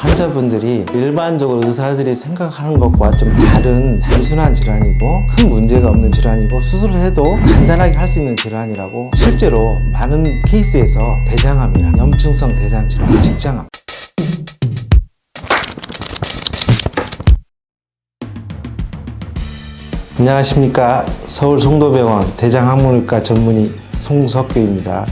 환자분들이 일반적으로 의사들이 생각하는 것과 좀 다른 단순한 질환이고 큰 문제가 없는 질환이고 수술을 해도 간단하게 할 수 있는 질환이라고 실제로 많은 케이스에서 대장암이나 염증성 대장 질환, 직장암 안녕하십니까. 서울 송도병원 대장학문외과 전문의 송석규입니다.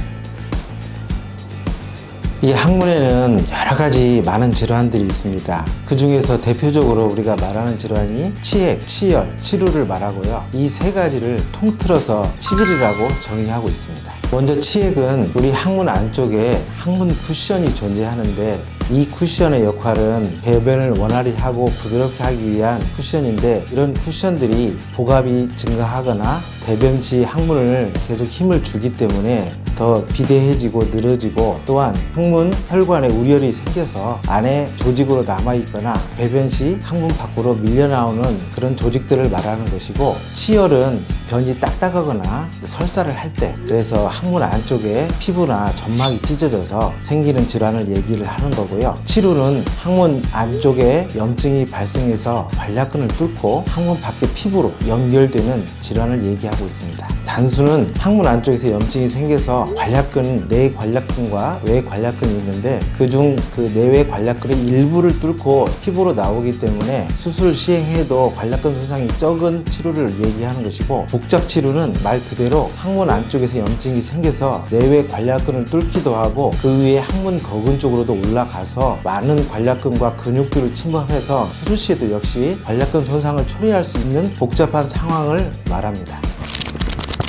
이 학문에는 여러 가지 많은 질환들이 있습니다. 그 중에서 대표적으로 우리가 말하는 질환이 치액, 치열, 치루를 말하고요. 이 세 가지를 통틀어서 치질이라고 정의하고 있습니다. 먼저 치액은 우리 항문 안쪽에 항문 쿠션이 존재하는데 이 쿠션의 역할은 배변을 원활히 하고 부드럽게 하기 위한 쿠션인데 이런 쿠션들이 복압이 증가하거나 배변치 항문을 계속 힘을 주기 때문에 더 비대해지고 늘어지고 또한 항문 혈관에 우열이 생겨서 안에 조직으로 남아있거나 배변 시 항문 밖으로 밀려나오는 그런 조직들을 말하는 것이고 치열은 변이 딱딱하거나 설사를 할 때 그래서 항문 안쪽에 피부나 점막이 찢어져서 생기는 질환을 얘기를 하는 거고요. 치루는 항문 안쪽에 염증이 발생해서 관략근을 뚫고 항문 밖의 피부로 연결되는 질환을 얘기하고 있습니다. 단수는 항문 안쪽에서 염증이 생겨서 관략근, 내 관략근과 외 관략근이 있는데 그중 그 내외 관략근의 일부를 뚫고 피부로 나오기 때문에 수술 시행해도 관략근 손상이 적은 치료를 얘기하는 것이고 복잡 치료는 말 그대로 항문 안쪽에서 염증이 생겨서 내외 관략근을 뚫기도 하고 그 위에 항문 거근 쪽으로도 올라가서 많은 관략근과 근육들을 침범해서 수술 시에도 역시 관략근 손상을 초래할 수 있는 복잡한 상황을 말합니다.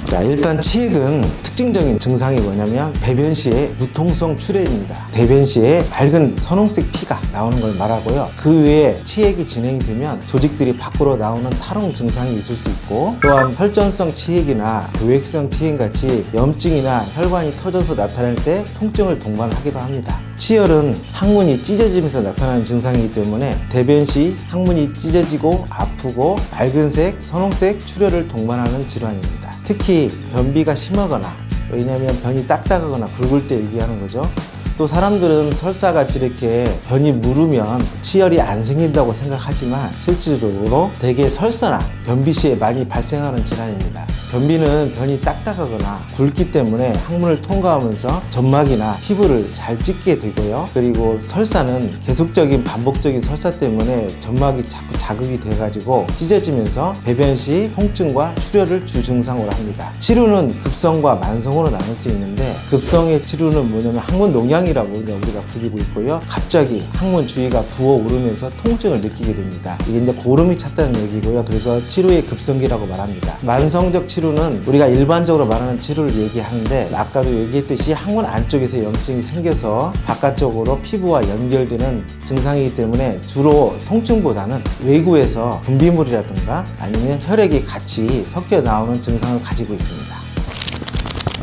자, 일단 치액은 특징적인 증상이 뭐냐면 배변 시에 무통성 출혈입니다. 대변 시에 밝은 선홍색 피가 나오는 걸 말하고요. 그 외에 치액이 진행이 되면 조직들이 밖으로 나오는 탈홍 증상이 있을 수 있고 또한 혈전성 치액이나 교획성 치액 같이 염증이나 혈관이 터져서 나타날 때 통증을 동반하기도 합니다. 치열은 항문이 찢어지면서 나타나는 증상이기 때문에 대변 시 항문이 찢어지고 아프고 밝은색, 선홍색 출혈을 동반하는 질환입니다. 특히 변비가 심하거나 왜냐하면 변이 딱딱하거나 굵을 때 얘기하는 거죠. 또 사람들은 설사같이 이렇게 변이 무르면 치열이 안 생긴다고 생각하지만 실질적으로 대개 설사나 변비 시에 많이 발생하는 질환입니다. 변비는 변이 딱딱하거나 굵기 때문에 항문을 통과하면서 점막이나 피부를 잘 찢게 되고요. 그리고 설사는 계속적인 반복적인 설사 때문에 점막이 자꾸 자극이 돼가지고 찢어지면서 배변 시 통증과 출혈을 주 증상으로 합니다. 치료는 급성과 만성으로 나눌 수 있는데 급성의 치료는 뭐냐면 항문 농양이라고 우리가 부르고 있고요. 갑자기 항문 주위가 부어오르면서 통증을 느끼게 됩니다. 이게 이제 고름이 찼다는 얘기고요. 그래서 치료의 급성기라고 말합니다. 만성적 치료는 우리가 일반적으로 말하는 치료를 얘기하는데 아까도 얘기했듯이 항문 안쪽에서 염증이 생겨서 바깥쪽으로 피부와 연결되는 증상이기 때문에 주로 통증보다는 외구에서 분비물이라든가 아니면 혈액이 같이 섞여 나오는 증상을 가지고 있습니다.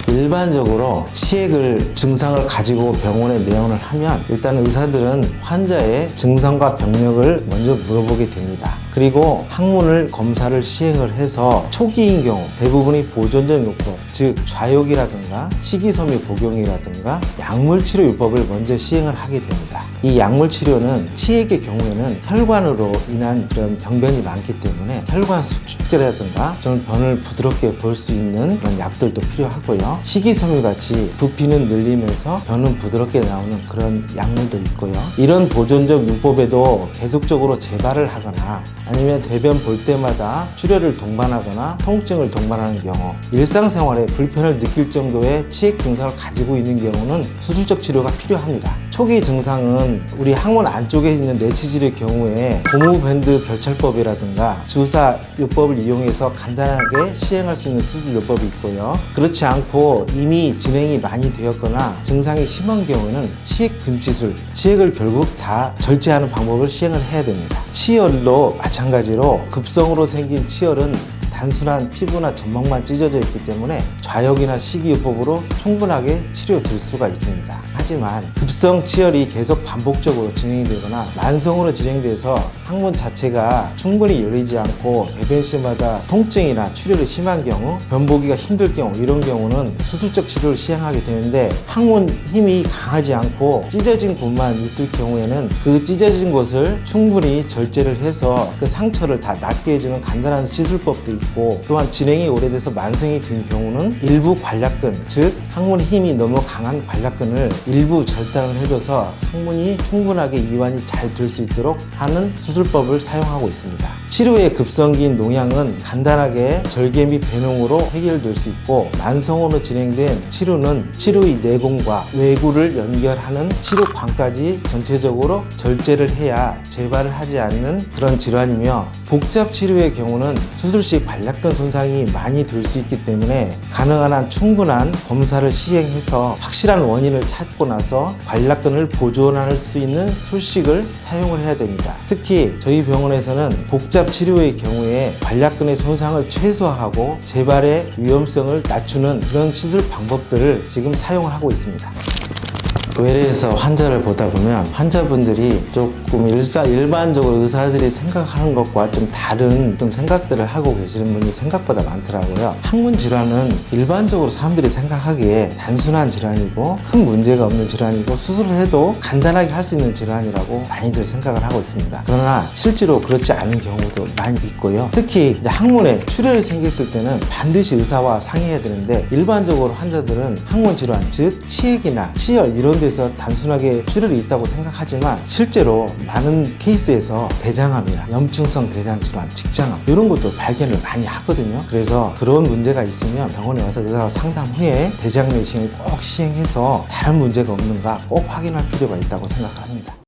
일반적으로 치액을 증상을 가지고 병원에 내원을 하면 일단 의사들은 환자의 증상과 병력을 먼저 물어보게 됩니다. 그리고 항문을 검사를 시행을 해서 초기인 경우 대부분이 보존적 요법, 즉 좌욕이라든가 식이섬유 복용이라든가 약물치료 요법을 먼저 시행을 하게 됩니다. 이 약물치료는 치액의 경우에는 혈관으로 인한 그런 병변이 많기 때문에 혈관 수축제라든가 좀 변을 부드럽게 볼 수 있는 그런 약들도 필요하고요. 식이섬유 같이 부피는 늘리면서 변은 부드럽게 나오는 그런 약물도 있고요. 이런 보존적 요법에도 계속적으로 재발을 하거나 아니면 대변 볼 때마다 출혈을 동반하거나 통증을 동반하는 경우 일상생활에 불편을 느낄 정도의 치액 증상을 가지고 있는 경우는 수술적 치료가 필요합니다. 초기 증상은 우리 항문 안쪽에 있는 내치질의 경우에 고무밴드 결찰법이라든가 주사 요법을 이용해서 간단하게 시행할 수 있는 수술 요법이 있고요. 그렇지 않고 이미 진행이 많이 되었거나 증상이 심한 경우는 치액 근치술, 치액을 결국 다 절제하는 방법을 시행을 해야 됩니다. 치열도 마찬가지로 급성으로 생긴 치열은 단순한 피부나 점막만 찢어져 있기 때문에 좌욕이나 식이요법으로 충분하게 치료될 수가 있습니다. 하지만 급성 치열이 계속 반복적으로 진행되거나 만성으로 진행돼서 항문 자체가 충분히 열리지 않고 배변 시마다 통증이나 출혈이 심한 경우, 변보기가 힘들 경우, 이런 경우는 수술적 치료를 시행하게 되는데, 항문 힘이 강하지 않고 찢어진 곳만 있을 경우에는 그 찢어진 곳을 충분히 절제를 해서 그 상처를 다 낫게 해주는 간단한 시술법도 있고, 또한 진행이 오래돼서 만성이 된 경우는 일부 관략근, 즉 항문 힘이 너무 강한 관략근을 일부 절단을 해줘서 항문이 충분하게 이완이 잘 될 수 있도록 하는 수술법을 사용하고 있습니다. 치료의 급성기인 농양은 간단하게 절개 및 배농으로 해결될 수 있고, 만성으로 진행된 치료는 치료의 내공과 외구를 연결하는 치료관까지 전체적으로 절제를 해야 재발을 하지 않는 그런 질환이며, 복잡 치료의 경우는 수술 시 관략근 손상이 많이 될 수 있기 때문에 가능한 한 충분한 검사를 시행해서 확실한 원인을 찾고 나서 관략근을 보존할 수 있는 술식을 사용을 해야 됩니다. 특히 저희 병원에서는 복잡 치료의 경우에 관략근의 손상을 최소화하고 재발의 위험성을 낮추는 그런 시술 방법들을 지금 사용을 하고 있습니다. 외래에서 환자를 보다 보면 환자분들이 조금 일반적으로 의사들이 생각하는 것과 좀 다른 생각들을 하고 계시는 분이 생각보다 많더라고요. 항문 질환은 일반적으로 사람들이 생각하기에 단순한 질환이고 큰 문제가 없는 질환이고 수술을 해도 간단하게 할 수 있는 질환이라고 많이들 생각을 하고 있습니다. 그러나 실제로 그렇지 않은 경우도 많이 있고요. 특히 항문에 출혈이 생겼을 때는 반드시 의사와 상의해야 되는데, 일반적으로 환자들은 항문 질환, 즉 치액이나 치열 이런 데서 단순하게 출혈이 있다고 생각하지만 실제로 많은 케이스에서 대장암이나 염증성 대장질환, 직장암 이런 것도 발견을 많이 하거든요. 그래서 그런 문제가 있으면 병원에 와서 의사와 상담 후에 대장 내시경을 꼭 시행해서 다른 문제가 없는가 꼭 확인할 필요가 있다고 생각합니다.